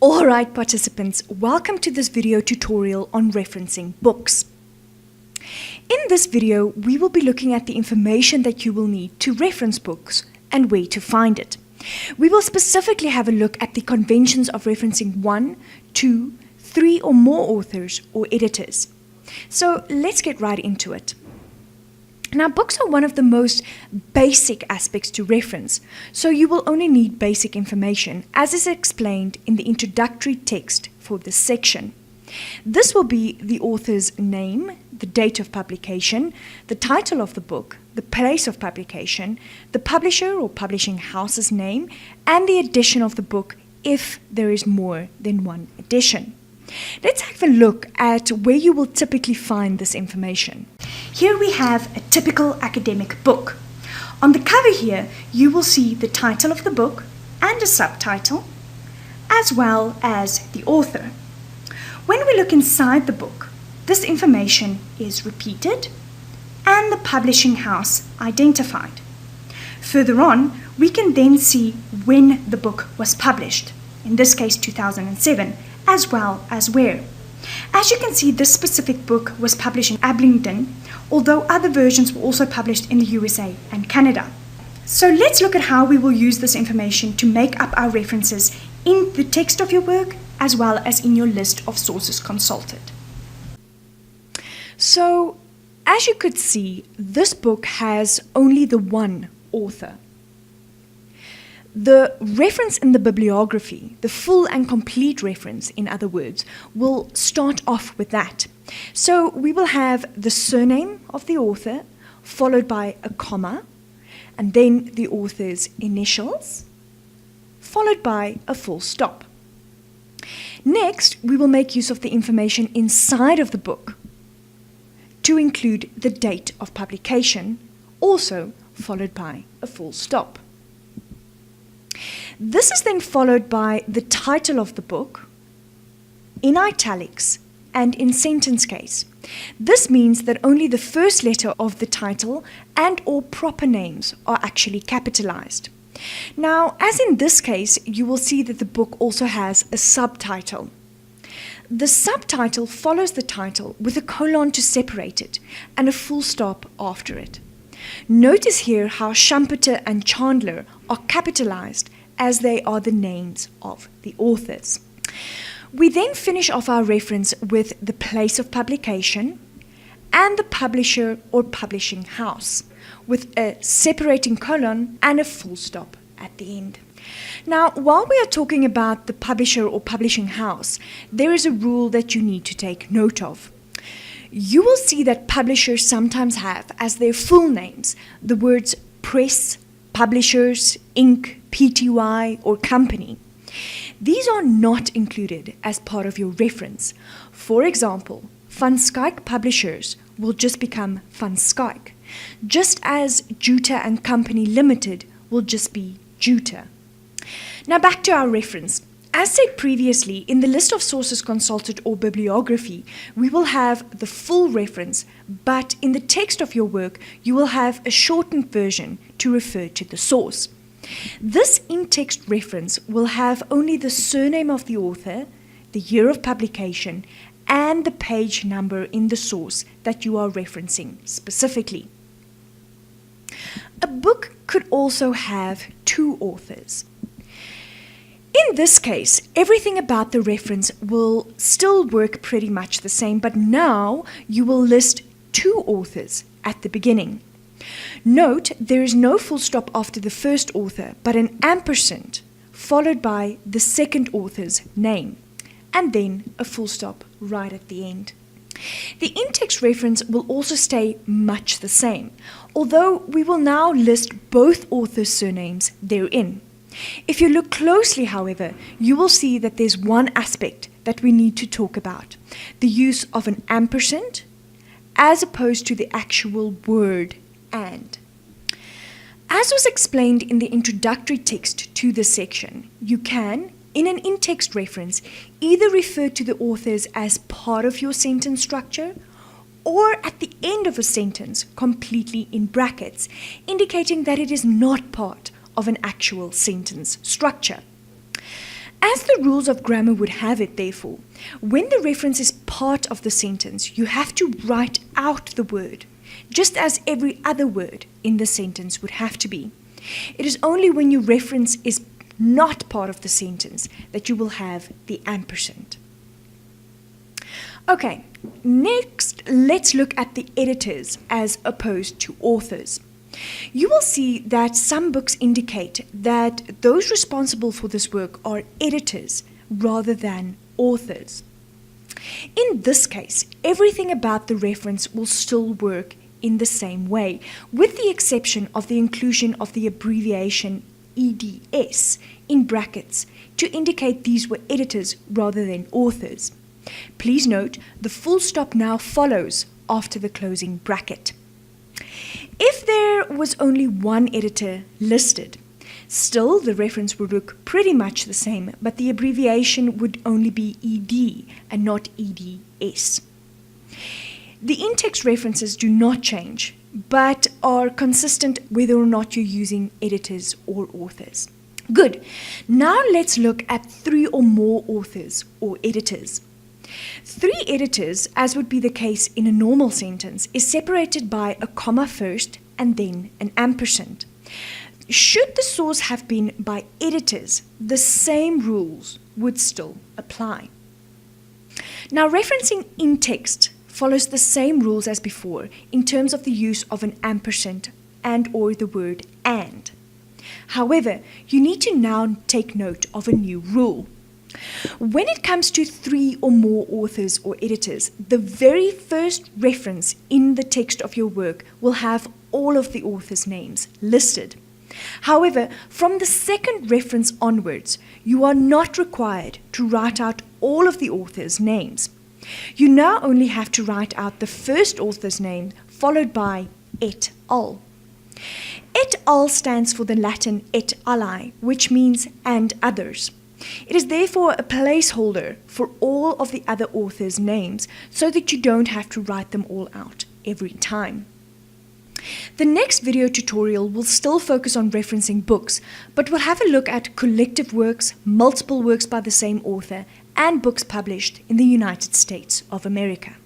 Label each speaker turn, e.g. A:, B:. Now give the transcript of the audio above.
A: Alright participants, welcome to this video tutorial on referencing books. In this video, we will be looking at the information that you will need to reference books and where to find it. We will specifically have a look at the conventions of referencing 1, 2, 3 or more authors or editors. So let's get right into it. Now, books are one of the most basic aspects to reference, so you will only need basic information, as is explained in the introductory text for this section. This will be the author's name, the date of publication, the title of the book, the place of publication, the publisher or publishing house's name, and the edition of the book if there is more than one edition. Let's have a look at where you will typically find this information. Here we have a typical academic book. On the cover here, you will see the title of the book and a subtitle, as well as the author. When we look inside the book, this information is repeated and the publishing house identified. Further on, we can then see when the book was published, in this case 2007, as well as where. As you can see, this specific book was published in Abingdon, although other versions were also published in the USA and Canada. So let's look at how we will use this information to make up our references in the text of your work, as well as in your list of sources consulted. So, as you could see, this book has only the one author. The reference in the bibliography, the full and complete reference, in other words, will start off with that. So we will have the surname of the author, followed by a comma, and then the author's initials, followed by a full stop. Next, we will make use of the information inside of the book to include the date of publication, also followed by a full stop. This is then followed by the title of the book, in italics and in sentence case. This means that only the first letter of the title and or proper names are actually capitalized. Now, as in this case, you will see that the book also has a subtitle. The subtitle follows the title with a colon to separate it and a full stop after it. Notice here how Schumpeter and Chandler are capitalized as they are the names of the authors. We then finish off our reference with the place of publication and the publisher or publishing house, with a separating colon and a full stop at the end. Now, while we are talking about the publisher or publishing house, there is a rule that you need to take note of. You will see that publishers sometimes have as their full names the words press, publishers, Inc., Pty, or company. These are not included as part of your reference. For example, Van Schaik Publishers will just become Van Schaik, just as Juta and Company Limited will just be Juta. Now back to our reference. As said previously, in the list of sources consulted or bibliography, we will have the full reference, but in the text of your work, you will have a shortened version to refer to the source. This in-text reference will have only the surname of the author, the year of publication, and the page number in the source that you are referencing specifically. A book could also have two authors. In this case, everything about the reference will still work pretty much the same, but now you will list two authors at the beginning. Note, there is no full stop after the first author, but an ampersand followed by the second author's name, and then a full stop right at the end. The in-text reference will also stay much the same, although we will now list both authors' surnames therein. If you look closely, however, you will see that there's one aspect that we need to talk about: the use of an ampersand as opposed to the actual word and. As was explained in the introductory text to this section, you can, in an in-text reference, either refer to the authors as part of your sentence structure or at the end of a sentence completely in brackets, indicating that it is not part of an actual sentence structure. As the rules of grammar would have it, therefore, when the reference is part of the sentence, you have to write out the word, just as every other word in the sentence would have to be. It is only when your reference is not part of the sentence that you will have the ampersand. Okay, next let's look at the editors as opposed to authors. You will see that some books indicate that those responsible for this work are editors rather than authors. In this case, everything about the reference will still work in the same way, with the exception of the inclusion of the abbreviation EDS in brackets to indicate these were editors rather than authors. Please note, the full stop now follows after the closing bracket. If there was only one editor listed, still the reference would look pretty much the same, but the abbreviation would only be ED and not EDS. The in-text references do not change, but are consistent whether or not you're using editors or authors. Good. Now let's look at 3 or more authors or editors. 3 editors, as would be the case in a normal sentence, is separated by a comma first and then an ampersand. Should the source have been by editors, the same rules would still apply. Now, referencing in text follows the same rules as before in terms of the use of an ampersand and or the word and. However, you need to now take note of a new rule. When it comes to 3 or more authors or editors, the very first reference in the text of your work will have all of the authors' names listed. However, from the second reference onwards, you are not required to write out all of the authors' names. You now only have to write out the first author's name followed by et al. Et al stands for the Latin et ali, which means and others. It is therefore a placeholder for all of the other authors' names so that you don't have to write them all out every time. The next video tutorial will still focus on referencing books, but we'll have a look at collective works, multiple works by the same author, and books published in the United States of America.